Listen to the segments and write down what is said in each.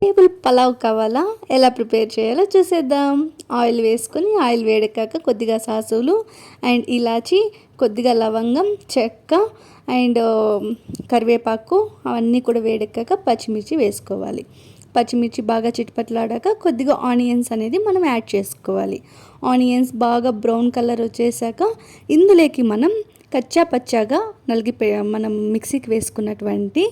Table pulao కావాలా? ఎలా prepare చేయాలో చూసేద్దాం. ఆయిల్ వేసుకొని ఆయిల్ వేడెక్కాక కొద్దిగా సాసులు అండ్ ఇలాచి, కొద్దిగా లవంగం, చెక్క అండ్ కరివేపాకు అవన్నీ కూడా వేడెక్కాక పచ్చిమిర్చి వేసుకోవాలి. పచ్చిమిర్చి బాగా చిటపట్లాడాక కొద్దిగా ఆనియన్స్ అనేది మనం యాడ్ చేసుకోవాలి. ఆనియన్స్ బాగా బ్రౌన్ కలర్ వచ్చేసాక ఇందులోకి మనం కచ్చా పచ్చాగా మనం మిక్సీకి వేసుకున్నటువంటి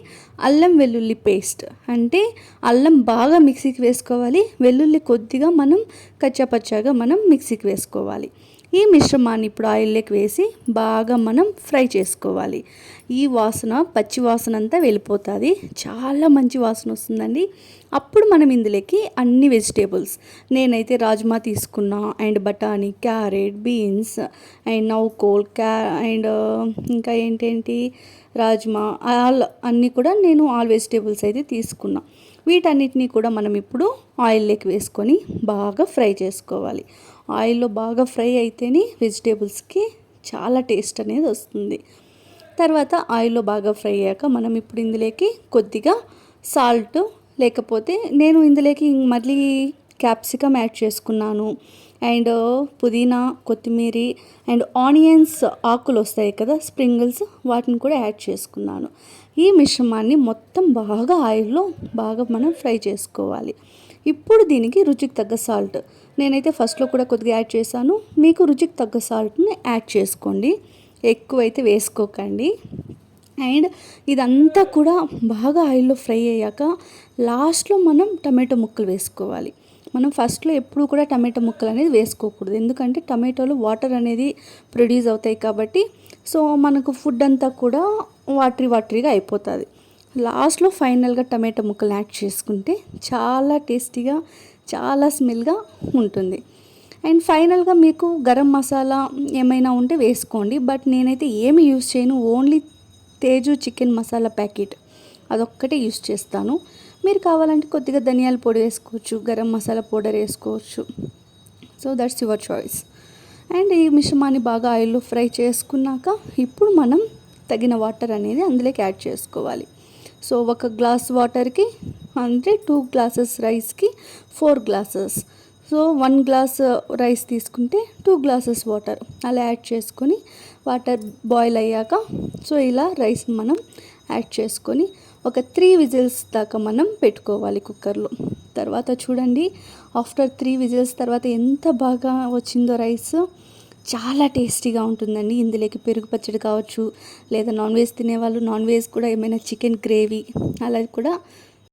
అల్లం వెల్లుల్లి పేస్ట్, అంటే అల్లం బాగా మిక్సీకి వేసుకోవాలి, వెల్లుల్లి కొద్దిగా మనం కచ్చా పచ్చాగా మనం మిక్సీకి వేసుకోవాలి. ఈ మిశ్రమాన్ని ఇప్పుడు ఆయిల్లోకి వేసి బాగా మనం ఫ్రై చేసుకోవాలి. ఈ వాసన పచ్చి వాసన అంతా వెళ్ళిపోతుంది, చాలా మంచి వాసన వస్తుందండి. అప్పుడు మనం ఇందులోకి అన్ని వెజిటేబుల్స్, నేనైతే రాజ్మా తీసుకున్నా అండ్ బఠానీ, క్యారెట్, బీన్స్ అండ్ నౌకోల్ అండ్ ఇంకా ఏంటేంటి రాజ్మా అన్నీ కూడా నేను ఆల్ వెజిటేబుల్స్ అయితే తీసుకున్నా. వీటన్నిటిని కూడా మనం ఇప్పుడు ఆయిల్లోకి వేసుకొని బాగా ఫ్రై చేసుకోవాలి. ఆయిల్లో బాగా ఫ్రై అయితేనే వెజిటేబుల్స్కి చాలా టేస్ట్ అనేది వస్తుంది. తర్వాత ఆయిల్లో బాగా ఫ్రై అయ్యాక మనం ఇప్పుడు ఇందులోకి కొద్దిగా సాల్ట్, లేకపోతే నేను ఇందులోకి మళ్ళీ క్యాప్సికమ్ యాడ్ చేసుకున్నాను అండ్ పుదీనా, కొత్తిమీర అండ్ ఆనియన్స్ ఆకులు వస్తాయి కదా, స్ప్రింగిల్స్, వాటిని కూడా యాడ్ చేసుకున్నాను. ఈ మిశ్రమాన్ని మొత్తం బాగా ఆయిల్లో బాగా మనం ఫ్రై చేసుకోవాలి. ఇప్పుడు దీనికి రుచికి తగ్గ సాల్ట్, నేనైతే ఫస్ట్లో కూడా కొద్దిగా యాడ్ చేశాను, మీకు రుచికి తగ్గ సాల్ట్ని యాడ్ చేసుకోండి, ఎక్కువైతే వేసుకోకండి. అండ్ ఇదంతా కూడా బాగా ఆయిల్లో ఫ్రై అయ్యాక లాస్ట్లో మనం టమాటో ముక్కలు వేసుకోవాలి. మనం ఫస్ట్లో ఎప్పుడు కూడా టమాటో ముక్కలు అనేది వేసుకోకూడదు, ఎందుకంటే టమాటోలు వాటర్ అనేది ప్రొడ్యూస్ అవుతాయి కాబట్టి, సో మనకు ఫుడ్ అంతా కూడా వాటరీగా అయిపోతుంది. లాస్ట్లో ఫైనల్గా టమాటో ముక్కలు యాడ్ చేసుకుంటే చాలా టేస్టీగా, చాలా స్మెల్గా ఉంటుంది. అండ్ ఫైనల్గా మీకు గరం మసాలా ఏమైనా ఉంటే వేసుకోండి, బట్ నేనైతే ఏమి యూస్ చేయను, only Teju chicken masala packet అదొక్కటే యూస్ చేస్తాను. మీరు కావాలంటే కొద్దిగా ధనియాల పొడి వేసుకోవచ్చు, గరం మసాలా పౌడర్ వేసుకోవచ్చు, so that's your choice. And ఈ మిశ్రమాన్ని బాగా ఆయిల్లో ఫ్రై చేసుకున్నాక ఇప్పుడు మనం తగిన వాటర్ అనేది అందులోకి యాడ్ చేసుకోవాలి. సో 1 గ్లాస్ వాటర్కి అంటే 2 గ్లాసెస్ రైస్కి 4 గ్లాసెస్, సో 1 గ్లాస్ రైస్ తీసుకుంటే 2 గ్లాసెస్ వాటర్ అలా యాడ్ చేసుకొని వాటర్ బాయిల్ అయ్యాక సో ఇలా రైస్ని మనం యాడ్ చేసుకొని ఒక 3 విజిల్స్ దాకా మనం పెట్టుకోవాలి కుక్కర్లో. తర్వాత చూడండి, ఆఫ్టర్ 3 విజిల్స్ తర్వాత ఎంత బాగా వచ్చిందో రైస్, చాలా టేస్టీగా ఉంటుందండి. ఇందులోకి పెరుగు పచ్చడి కావచ్చు, లేదా నాన్ వెజ్ తినేవాళ్ళు నాన్ వెజ్ కూడా ఏమైనా చికెన్ గ్రేవీ అలా కూడా